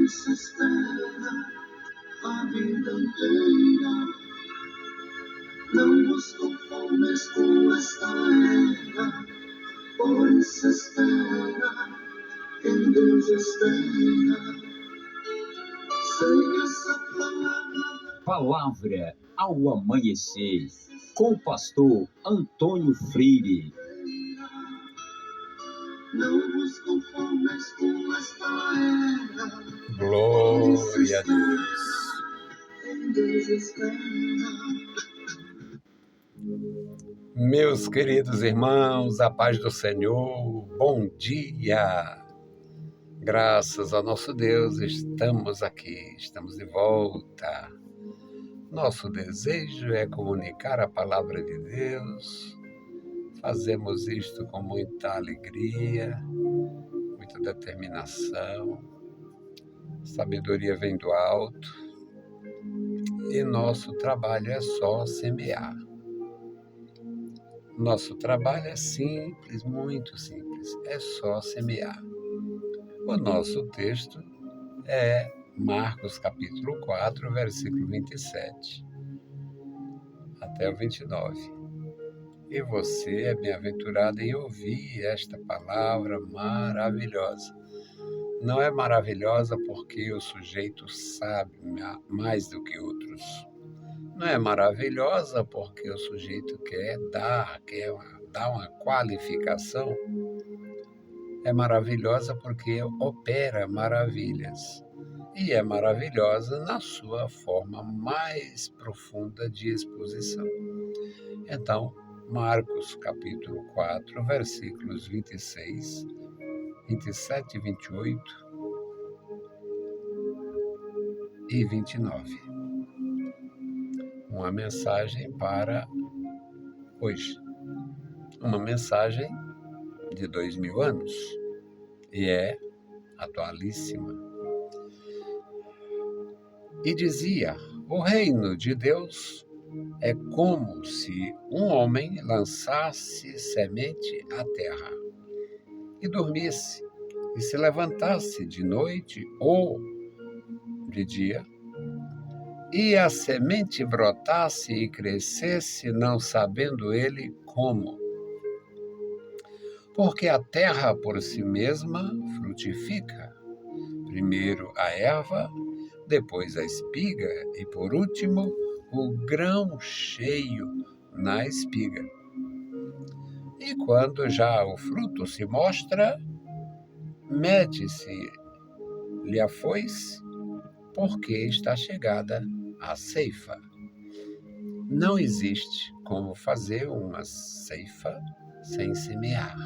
isso espera a vida inteira. Não nos conformes com esta era, por isso espera quem Deus espera. Sem essa palavra. Palavra ao amanhecer, com o pastor Antônio Freire. Não nos conformes com esta era. Glória a Deus. Quem Deus espera. Meus queridos irmãos, a paz do Senhor, bom dia. Graças ao nosso Deus, estamos aqui, estamos de volta. Nosso desejo é comunicar a palavra de Deus. Fazemos isto com muita alegria, muita determinação. Sabedoria vem do alto. E nosso trabalho é só semear. Nosso trabalho é simples, muito simples, é só semear. O nosso texto é Marcos capítulo 4, versículo 27 até o 29. E você é bem-aventurado em ouvir esta palavra maravilhosa. Não é maravilhosa porque o sujeito sabe mais do que outros. Não é maravilhosa porque o sujeito quer dar uma qualificação. É maravilhosa porque opera maravilhas. E é maravilhosa na sua forma mais profunda de exposição. Então, Marcos capítulo 4, versículos 26, 27 e 28 e 29. Uma mensagem para hoje. Uma mensagem de 2000 anos. E é atualíssima. E dizia: o reino de Deus é como se um homem lançasse semente à terra e dormisse, e se levantasse de noite ou de dia, e a semente brotasse e crescesse, não sabendo ele como. Porque a terra por si mesma frutifica. Primeiro a erva, depois a espiga e, por último, o grão cheio na espiga. E quando já o fruto se mostra, mete-se-lhe a foice, porque está chegada a ceifa. Não existe como fazer uma ceifa sem semear.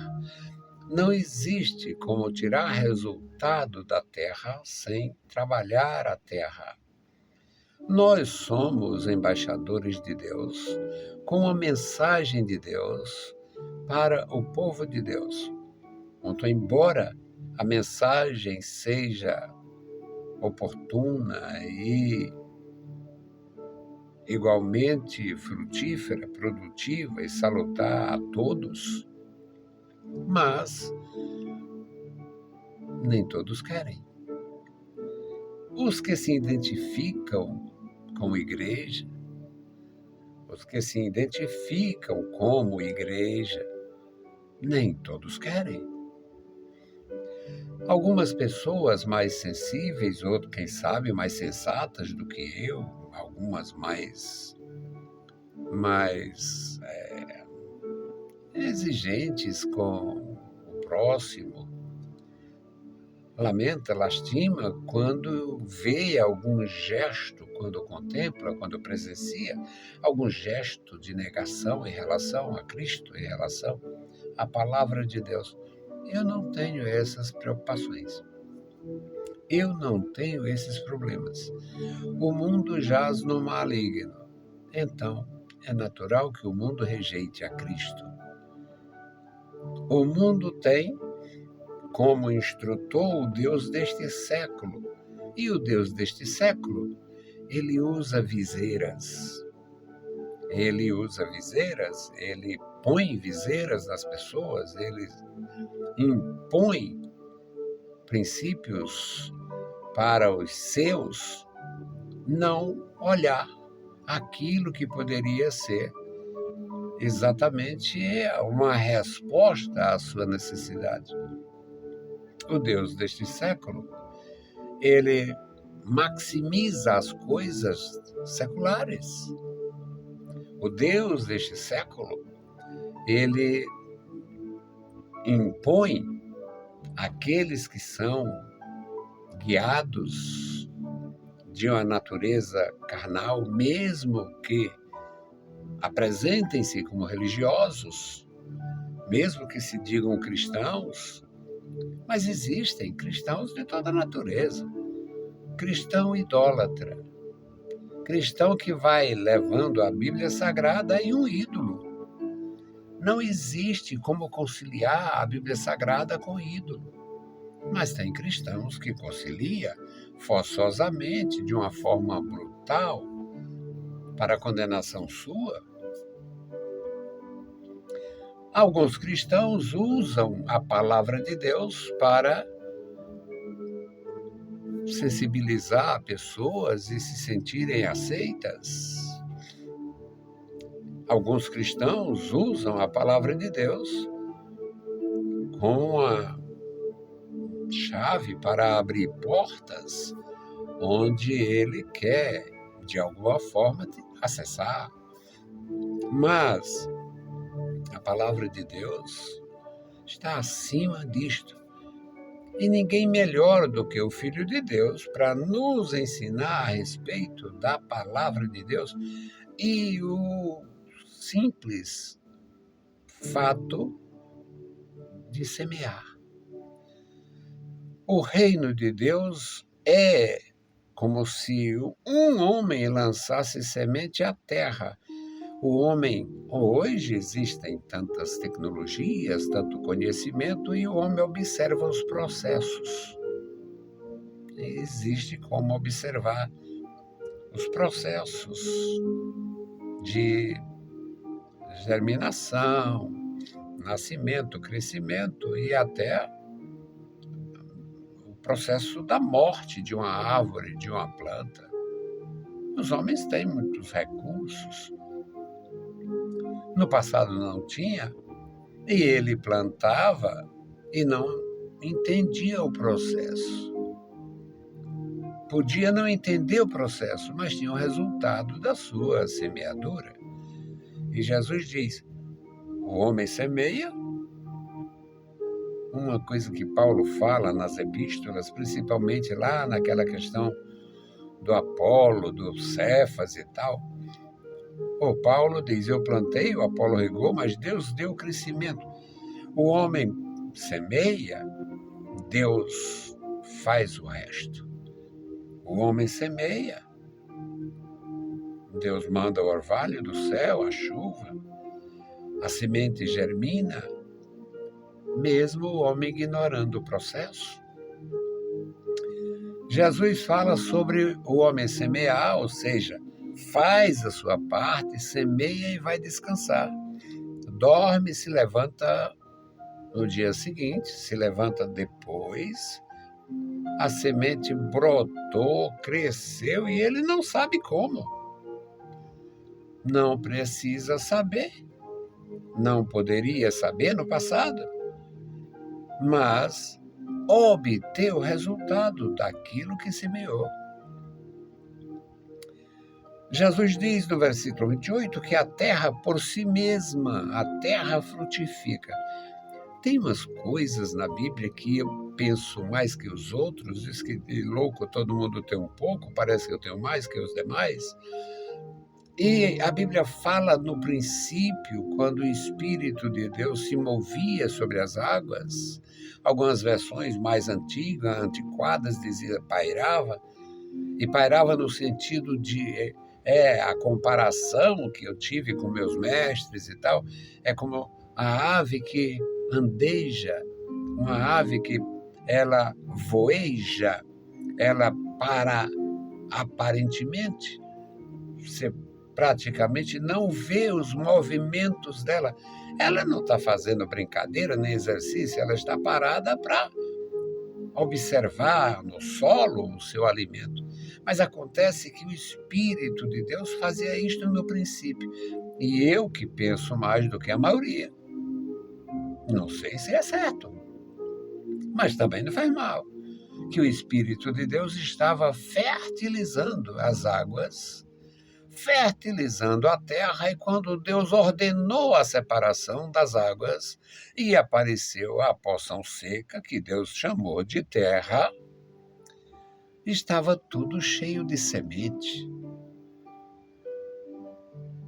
Não existe como tirar resultado da terra sem trabalhar a terra. Nós somos embaixadores de Deus, com a mensagem de Deus para o povo de Deus. Então, embora a mensagem seja oportuna e igualmente frutífera, produtiva e salutar a todos, mas nem todos querem. Os que se identificam com igreja, os que se identificam como igreja, nem todos querem. Algumas pessoas mais sensíveis, outras, quem sabe, mais sensatas do que eu, algumas mais exigentes com o próximo, lamenta, lastima quando vê algum gesto, quando contempla, quando presencia algum gesto de negação em relação a Cristo, em relação à palavra de Deus. Eu não tenho essas preocupações. Eu não tenho esses problemas. O mundo jaz no maligno. Então, é natural que o mundo rejeite a Cristo. O mundo tem como instrutor o Deus deste século. E o Deus deste século, ele usa viseiras. Ele põe viseiras nas pessoas, ele impõe princípios para os seus não olhar aquilo que poderia ser exatamente uma resposta à sua necessidade. O Deus deste século, ele maximiza as coisas seculares. O Deus deste século, ele impõe àqueles que são guiados de uma natureza carnal, mesmo que apresentem-se como religiosos, mesmo que se digam cristãos, mas existem cristãos de toda natureza. Cristão idólatra, cristão que vai levando a Bíblia Sagrada em um ídolo. Não existe como conciliar a Bíblia Sagrada com ídolo. Mas tem cristãos que conciliam forçosamente, de uma forma brutal, para a condenação sua. Alguns cristãos usam a palavra de Deus para sensibilizar pessoas e se sentirem aceitas. Alguns cristãos usam a palavra de Deus como a chave para abrir portas onde ele quer, de alguma forma, acessar. Mas a palavra de Deus está acima disto. E ninguém melhor do que o Filho de Deus para nos ensinar a respeito da palavra de Deus e o simples fato de semear. O reino de Deus é como se um homem lançasse semente à terra. O homem, hoje existem tantas tecnologias, tanto conhecimento, e o homem observa os processos. Existe como observar os processos de germinação, nascimento, crescimento e até o processo da morte de uma árvore, de uma planta. Os homens têm muitos recursos. No passado não tinha, e ele plantava e não entendia o processo. Podia não entender o processo, mas tinha o resultado da sua semeadura. E Jesus diz, o homem semeia, uma coisa que Paulo fala nas epístolas, principalmente lá naquela questão do Apolo, do Cefas e tal. O Paulo diz, eu plantei, o Apolo regou, mas Deus deu crescimento. O homem semeia, Deus faz o resto. O homem semeia, Deus manda o orvalho do céu, a chuva, a semente germina, mesmo o homem ignorando o processo. Jesus fala sobre o homem semear, ou seja, faz a sua parte, semeia e vai descansar. Dorme, se levanta no dia seguinte, se levanta depois. A semente brotou, cresceu e ele não sabe como. Não precisa saber. Não poderia saber no passado. Mas obter o resultado daquilo que semeou. Jesus diz no versículo 28 que a terra por si mesma, a terra frutifica. Tem umas coisas na Bíblia que eu penso mais que os outros, diz que de louco todo mundo tem um pouco, parece que eu tenho mais que os demais. E a Bíblia fala no princípio, quando o Espírito de Deus se movia sobre as águas. Algumas versões mais antigas, antiquadas, dizia pairava, e pairava no sentido de... a comparação que eu tive com meus mestres e tal, é como a ave que andeja, uma ave que ela voeja, ela para aparentemente, você praticamente não vê os movimentos dela. Ela não está fazendo brincadeira nem exercício, ela está parada para observar no solo o seu alimento. Mas acontece que o Espírito de Deus fazia isto no princípio. E eu que penso mais do que a maioria, não sei se é certo, mas também não faz mal, que o Espírito de Deus estava fertilizando as águas, fertilizando a terra, e quando Deus ordenou a separação das águas, e apareceu a porção seca, que Deus chamou de terra, estava tudo cheio de semente.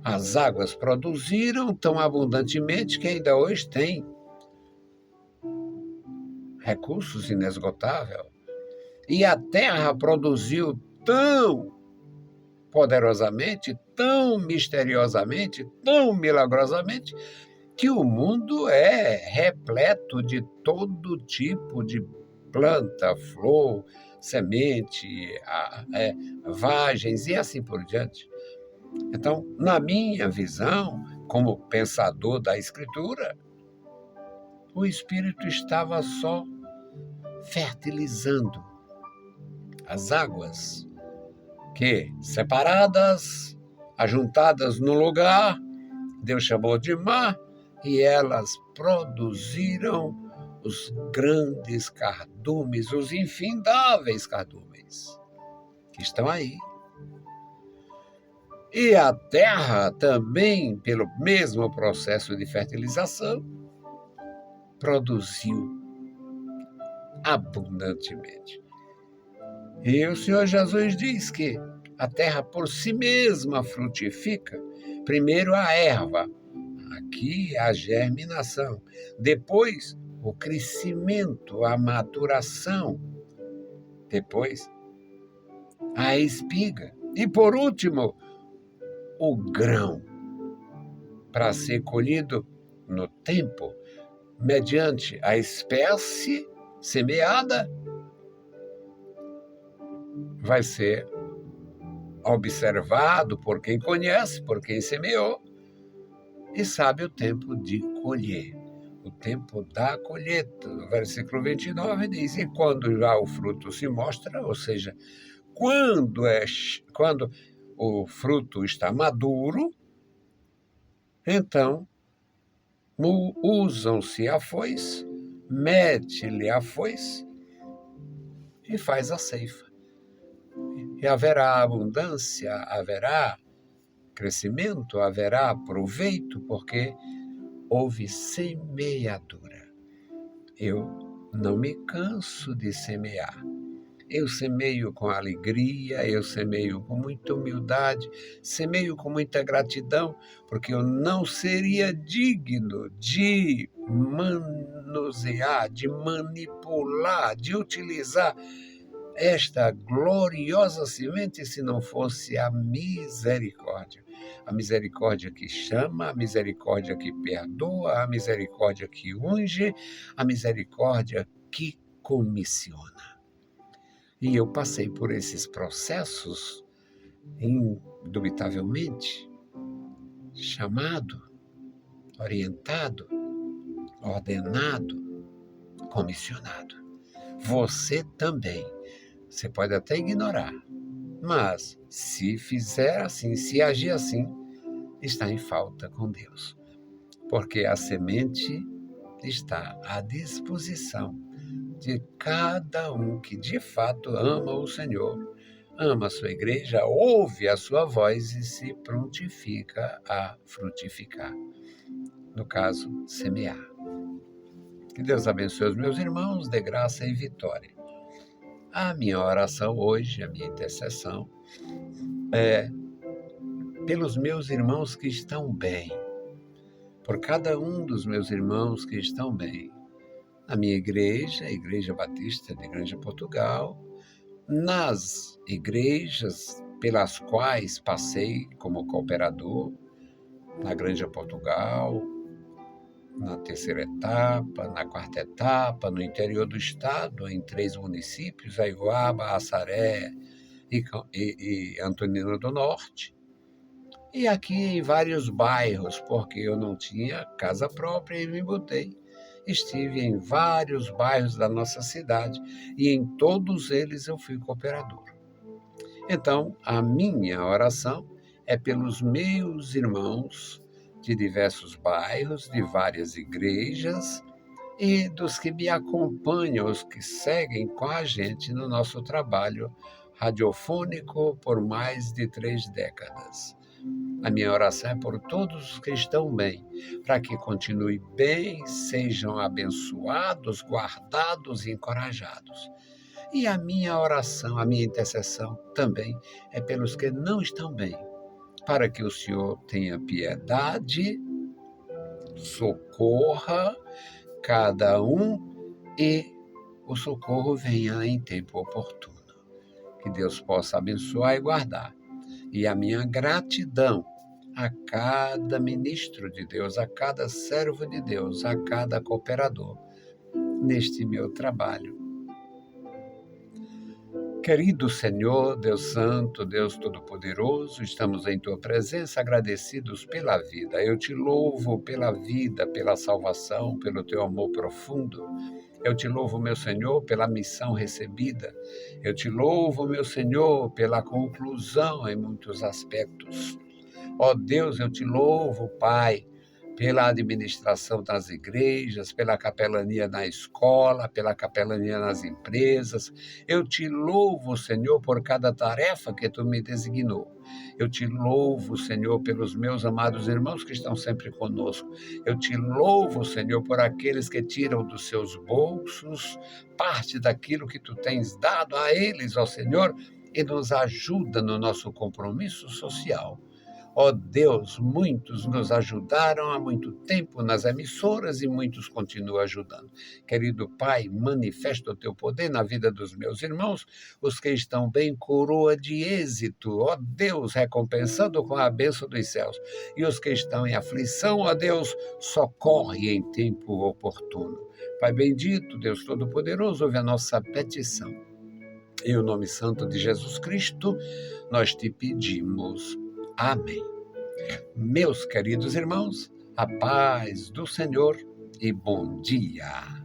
As águas produziram tão abundantemente que ainda hoje tem recursos inesgotáveis. E a terra produziu tão poderosamente, tão misteriosamente, tão milagrosamente, que o mundo é repleto de todo tipo de planta, flor, semente, vagens e assim por diante. Então, na minha visão, como pensador da Escritura, o Espírito estava só fertilizando as águas que, separadas, ajuntadas no lugar, Deus chamou de mar, e elas produziram os grandes cardumes, os infindáveis cardumes, que estão aí. E a terra também, pelo mesmo processo de fertilização, produziu abundantemente. E o Senhor Jesus diz que a terra por si mesma frutifica, primeiro a erva, aqui a germinação, depois o crescimento, a maturação, depois a espiga e, por último, o grão, para ser colhido no tempo, mediante a espécie semeada, vai ser observado por quem conhece, por quem semeou, e sabe o tempo de colher, o tempo da colheita. No versículo 29 diz, e quando já o fruto se mostra, ou seja, quando o fruto está maduro, então usam-se a foice, mete-lhe a foice e faz a ceifa. E haverá abundância, haverá crescimento, haverá proveito, porque houve semeadura. Eu não me canso de semear. Eu semeio com alegria, eu semeio com muita humildade, semeio com muita gratidão, porque eu não seria digno de manusear, de manipular, de utilizar esta gloriosa semente se não fosse a misericórdia. A misericórdia que chama, a misericórdia que perdoa, a misericórdia que unge, a misericórdia que comissiona. E eu passei por esses processos, indubitavelmente, chamado, orientado, ordenado, comissionado. Você também. Você pode até ignorar, mas se fizer assim, se agir assim, está em falta com Deus. Porque a semente está à disposição de cada um que de fato ama o Senhor, ama a sua igreja, ouve a sua voz e se prontifica a frutificar. No caso, semear. Que Deus abençoe os meus irmãos, dê graça e vitória. A minha oração hoje, a minha intercessão, é pelos meus irmãos que estão bem, por cada um dos meus irmãos que estão bem, na minha igreja, a Igreja Batista de Granja Portugal, nas igrejas pelas quais passei como cooperador, na Granja Portugal, na terceira etapa, na quarta etapa, no interior do estado, em 3 municípios, Aiguaba, Assaré e Antonina do Norte. E aqui em vários bairros, porque eu não tinha casa própria e me mudei. estive em vários bairros da nossa cidade e em todos eles eu fui cooperador. Então, a minha oração é pelos meus irmãos de diversos bairros, de várias igrejas e dos que me acompanham, os que seguem com a gente no nosso trabalho radiofônico por mais de 3 décadas. A minha oração é por todos os que estão bem, para que continuem bem, sejam abençoados, guardados e encorajados. E a minha oração, a minha intercessão também é pelos que não estão bem, para que o Senhor tenha piedade, socorra cada um e o socorro venha em tempo oportuno. Que Deus possa abençoar e guardar. E a minha gratidão a cada ministro de Deus, a cada servo de Deus, a cada cooperador neste meu trabalho. Querido Senhor, Deus Santo, Deus Todo-Poderoso, estamos em Tua presença agradecidos pela vida. Eu te louvo pela vida, pela salvação, pelo Teu amor profundo. Eu te louvo, meu Senhor, pela missão recebida. Eu te louvo, meu Senhor, pela conclusão em muitos aspectos. Ó Deus, eu te louvo, Pai, pela administração das igrejas, pela capelania na escola, pela capelania nas empresas. Eu te louvo, Senhor, por cada tarefa que Tu me designou. Eu te louvo, Senhor, pelos meus amados irmãos que estão sempre conosco. Eu te louvo, Senhor, por aqueles que tiram dos seus bolsos parte daquilo que Tu tens dado a eles, ó Senhor, e nos ajuda no nosso compromisso social. Ó Deus, muitos nos ajudaram há muito tempo nas emissoras e muitos continuam ajudando. Querido Pai, manifesta o Teu poder na vida dos meus irmãos, os que estão bem, coroa de êxito, ó Deus, recompensando com a bênção dos céus. E os que estão em aflição, ó Deus, socorre em tempo oportuno. Pai bendito, Deus Todo-Poderoso, ouve a nossa petição. Em o nome santo de Jesus Cristo, nós te pedimos. Amém. Meus queridos irmãos, a paz do Senhor e bom dia.